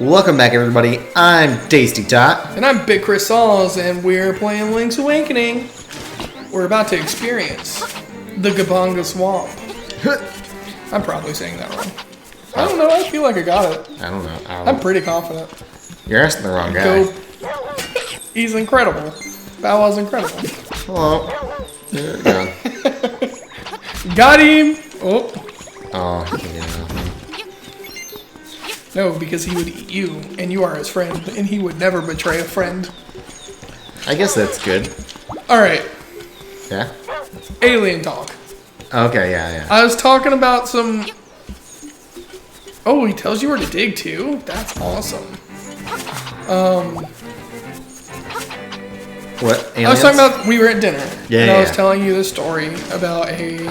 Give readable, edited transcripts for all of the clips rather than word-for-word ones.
Welcome back, everybody. I'm Tasty Tot. And I'm Big Chris Sauls, and we're playing Link's Awakening. We're about to experience the Gabonga Swamp. I'm probably saying that wrong. I don't know. I feel like I got it. I don't know. I'm pretty confident. You're asking the wrong guy. He's incredible. Bow Wow's incredible. Hello. There we go. Got him! Oh. Oh, yeah. No, because he would eat you, and you are his friend, and he would never betray a friend. I guess that's good. Alright. Yeah? Alien talk. Okay, yeah. I was talking about some... Oh, he tells you where to dig to? That's awesome. What? Aliens? I was talking about... We were at dinner. Yeah, and yeah. I was telling you the story about a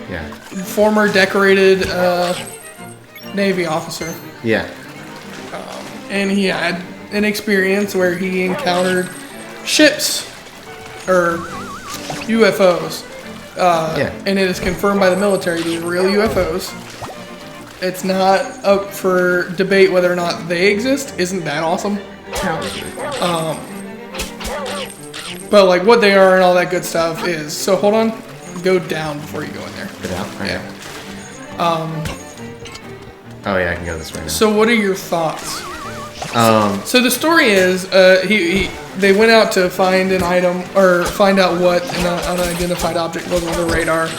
Yeah. former decorated Navy officer. Yeah. And he had an experience where he encountered ships or UFOs. Yeah. And it is confirmed by the military these are real UFOs. It's not up for debate whether or not they exist. Isn't that awesome? But like what they are and all that good stuff is. So hold on. Go down before you go in there. Go down? Right. Yeah. Oh, yeah, I can go this way now. So what are your thoughts? So the story is, they went out to find an item or find out what an unidentified object was on the radar.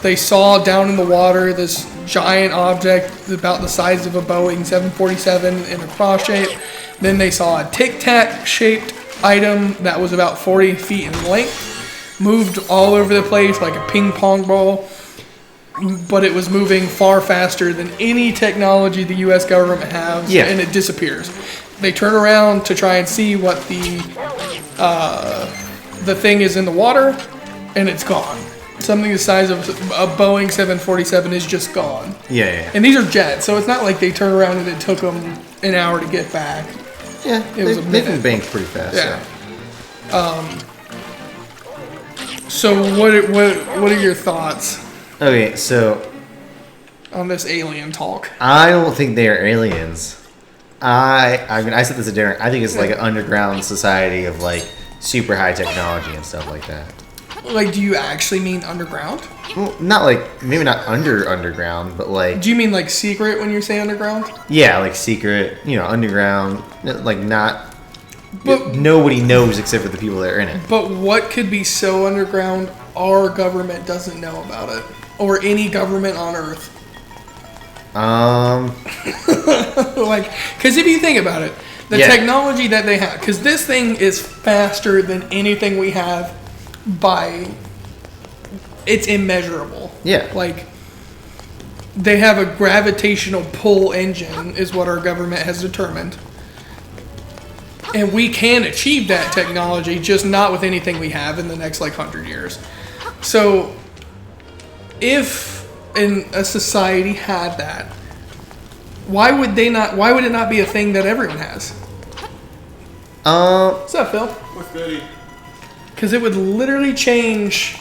They saw down in the water this giant object about the size of a Boeing 747 in a cross shape. Then they saw a Tic Tac shaped item that was about 40 feet in length, moved all over the place like a ping pong ball. But it was moving far faster than any technology the U.S. government has, and it disappears. They turn around to try and see what the thing is in the water, and it's gone. Something the size of a Boeing 747 is just gone. Yeah. And these are jets, so it's not like they turn around and it took them an hour to get back. Yeah, they can bank pretty fast. Yeah. So what are your thoughts? Okay, so On this alien talk. I don't think they are aliens. I mean, I said this at dinner. I think it's like an underground society of like super high technology and stuff like that. Like, do you actually mean underground? Well, not like maybe not underground, but like. Do you mean like secret when you say underground? Yeah, like secret. Underground. Like not. But nobody knows except for the people that are in it. But what could be so underground our government doesn't know about it, or any government on Earth? Like, because if you think about it, the technology that they have, because this thing is faster than anything we have it's immeasurable. Yeah. Like, they have a gravitational pull engine is what our government has determined. And we can achieve that technology, just not with anything we have in the next, 100 years. So, if a society had that, why would it not be a thing that everyone has? What's up, Phil? What's goody? Because it would literally change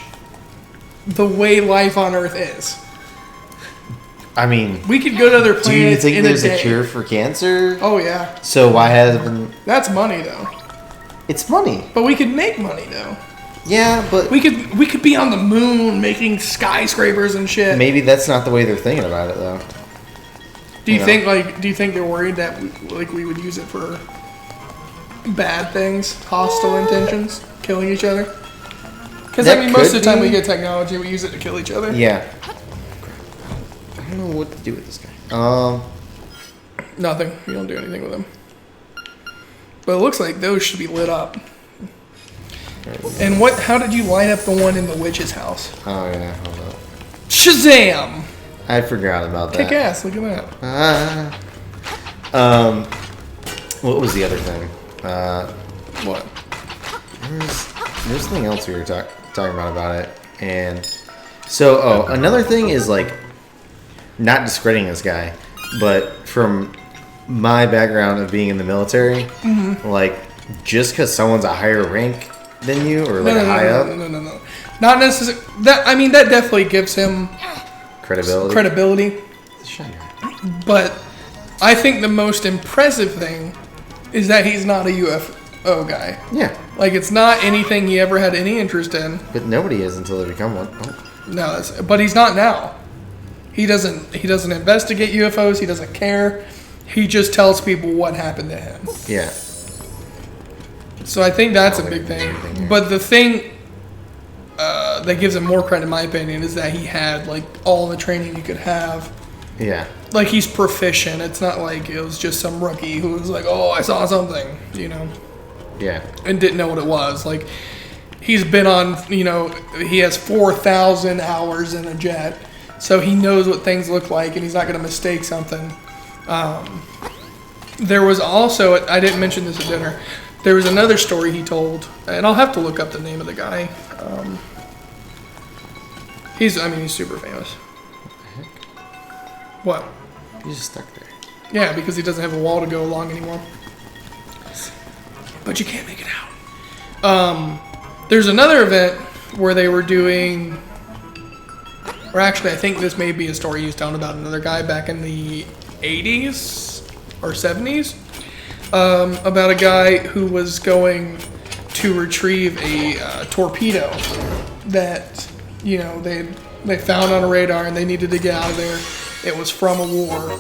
the way life on Earth is. I mean, we could go to other planets. Do you think there's a cure for cancer? Oh yeah. So why has it been? That's money though. It's money. But we could make money though. Yeah, but we could be on the moon making skyscrapers and shit. Maybe that's not the way they're thinking about it though. Do you think they're worried that we would use it for bad things, hostile intentions, killing each other? Because most of the time we get technology, we use it to kill each other. Yeah. I don't know what to do with this guy. Nothing. You don't do anything with them. But it looks like those should be lit up. And how did you light up the one in the witch's house? Oh yeah, hold up. Shazam! I forgot about that. Kick ass, look at that. What was the other thing? What? There's something else we were talking about it. And so, another thing is like, not discrediting this guy, but from my background of being in the military, like, just because someone's a higher rank than you, or like high up? No. Not necessarily. That definitely gives him credibility. But I think the most impressive thing is that he's not a UFO guy. Yeah. Like, it's not anything he ever had any interest in. But nobody is until they become one. Oh. No, but he's not now. He doesn't investigate UFOs. He doesn't care. He just tells people what happened to him. Yeah. So I think that's a big thing. But the thing that gives him more credit, in my opinion, is that he had like all the training you could have. Yeah. Like, he's proficient. It's not like it was just some rookie who was like, "Oh, I saw something," Yeah. and didn't know what it was. Like, he's been on, he has 4,000 hours in a jet, so he knows what things look like, and he's not going to mistake something. There was also, I didn't mention this at dinner, there was another story he told, and I'll have to look up the name of the guy. He's super famous. What? He's just stuck there. Yeah, because he doesn't have a wall to go along anymore. But you can't make it out. There's another event where they were doing, or actually I think this may be a story he was telling about another guy back in the 80s or 70s, about a guy who was going to retrieve a torpedo that, they found on a radar and they needed to get out of there. It was from a war,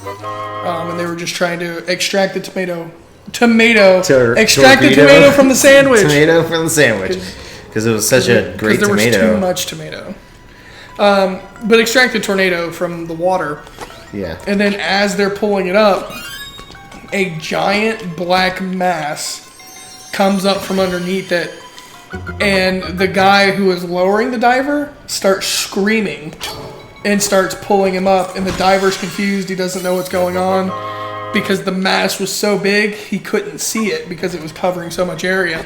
and they were just trying to extract the tomato from the sandwich. Tomato from the sandwich, because it was such a great tomato. Because there was too much tomato. But extract the tornado from the water. Yeah. And then as they're pulling it up, a giant black mass comes up from underneath it, and the guy who is lowering the diver starts screaming and starts pulling him up, and the diver's confused. He doesn't know what's going on because the mass was so big he couldn't see it because it was covering so much area.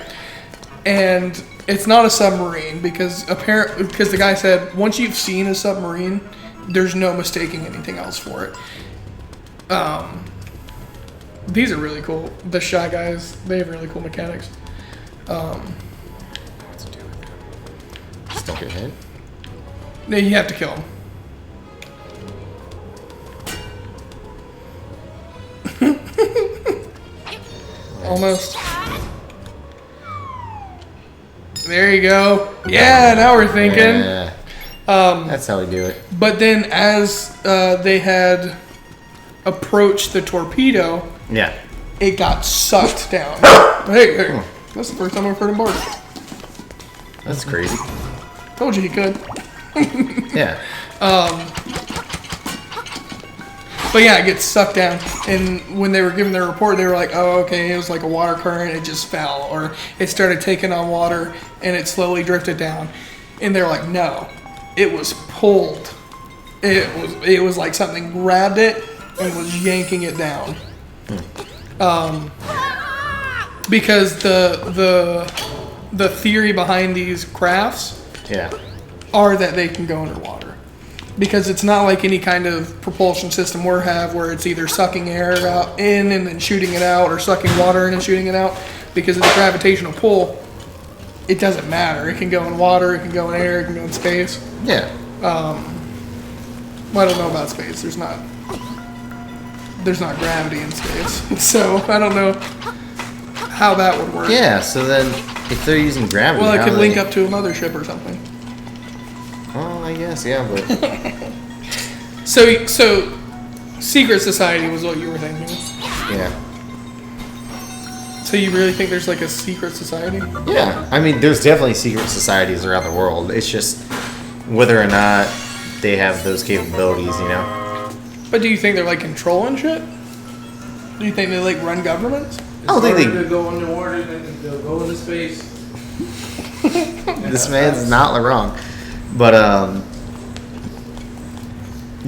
And it's not a submarine because the guy said once you've seen a submarine, there's no mistaking anything else for it. These are really cool. The Shy Guys, they have really cool mechanics. Stuck your head? No, you have to kill him. Almost. There you go. Yeah, now we're thinking. Yeah. That's how we do it. But then as they had approached the torpedo, yeah, it got sucked down. Hey, that's the first time I've heard him bark. That's crazy. Told you he could. Yeah. But yeah, it gets sucked down. And when they were giving their report, they were like, oh, okay, it was like a water current, it just fell. Or it started taking on water, and it slowly drifted down. And they were like, no, it was pulled. It was like something grabbed it and was yanking it down. Because the theory behind these crafts are that they can go underwater. Because it's not like any kind of propulsion system we have where it's either sucking air out in and then shooting it out, or sucking water in and shooting it out. Because of the gravitational pull, it doesn't matter. It can go in water, it can go in air, it can go in space. Yeah. Well, I don't know about space. There's not gravity in space. So I don't know how that would work. Yeah, so then if they're using gravity... Well, it could link up to a mothership or something. Oh, I guess, yeah, but... So secret society was what you were thinking? Yeah. So you really think there's like a secret society? Yeah, I mean, there's definitely secret societies around the world. It's just whether or not they have those capabilities, you know? But do you think they're like controlling shit? Do you think they like run governments? I don't think they... to go underwater than they'll go into space. This man's not wrong. But,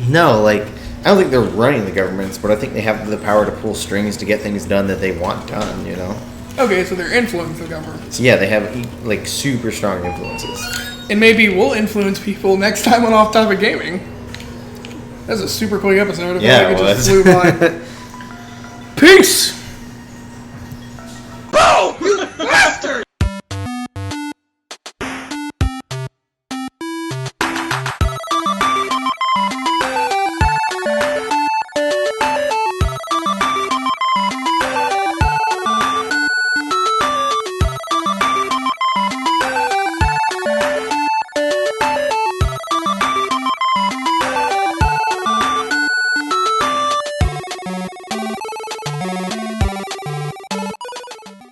no, like, I don't think they're running the governments, but I think they have the power to pull strings to get things done that they want done, you know? Okay, so they're influencing governments. Yeah, they have, like, super strong influences. And maybe we'll influence people next time on Off Topic Gaming. That's a super quick episode. I feel like it just flew by. Peace!